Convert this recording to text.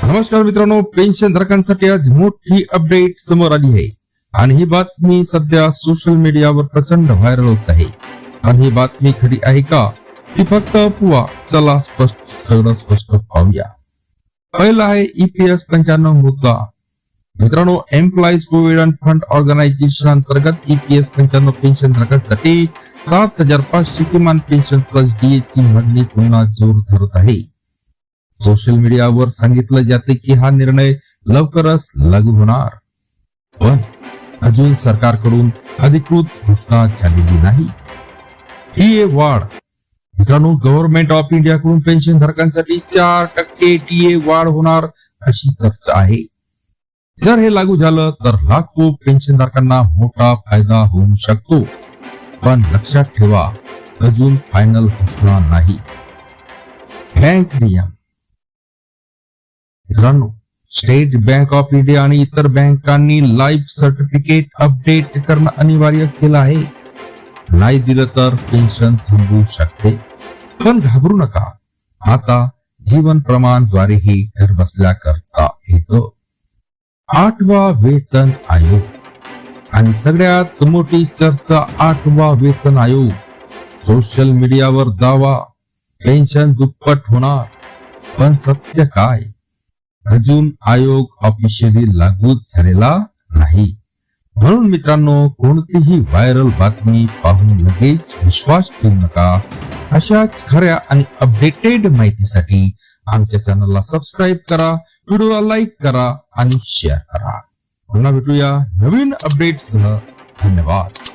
नमस्कार मित्रांनो, पेन्शन धारकांसाठी आज मोठी अपडेट समोर आली आहे आणि ही बातमी सध्या सोशल मीडियावर प्रचंड व्हायरल होत आहे. आणि ही बातमी खरी आहे का ती फक्त अफवा? चला सगळं स्पष्ट पाहूया. पहिला आहे EPS 95 मुद्दा. मित्रांनो, एम्प्लॉईज प्रोव्हिडंट फंड ऑर्गनायझेशन अंतर्गत EPS 95 पेन्शन धारकांसाठी 7500 किमान पेन्शन प्लस DA ची मागणी पुन्हा जोर धरत आहे. सोशल मीडियावर सांगितलं जाते की हा निर्णय लवकरच लागू होणार, पण अजून सरकारकडून अधिकृत घोषणा झालेली नाही. DA वाढ. मित्रांनो, गव्हर्नमेंट ऑफ इंडिया कडून पेन्शन धारकांसाठी 4% DA वाढ होणार अशी चर्चा आहे. जर हे लागू झालं तर लाखो पेन्शन धारकांना मोठा फायदा होऊ शकतो, पण लक्षात ठेवा अजून फायनल घोषणा नाही. बँक नियम. मित्रांनो, स्टेट बँक ऑफ इंडिया आणि इतर बँकांनी लाईफ सर्टिफिकेट अपडेट करणं अनिवार्य केलं आहे. नाही दिलं तर पेन्शन थांबू शकते. पण घाबरू नका, आता जीवन प्रमाणद्वारे ही घर बसल्या करता येतं. 8वा वेतन आयोग आणि सगळ्यात मोठी चर्चा 8वा वेतन आयोग. सोशल मीडियावर दावा पेन्शन दुप्पट होणार, पण सत्य काय? अजून आयोग ऑफिशियली लागू झालेला नाही. म्हणून मित्रांनो, कोणतीही व्हायरल बातमी पाहून लगेच विश्वास ठेवू नका. अशाच खऱ्या आणि अपडेटेड माहितीसाठी आमच्या चॅनलला सबस्क्राईब करा, व्हिडिओला लाईक करा आणि शेअर करा. पुन्हा भेटूया नवीन अपडेटसह. धन्यवाद.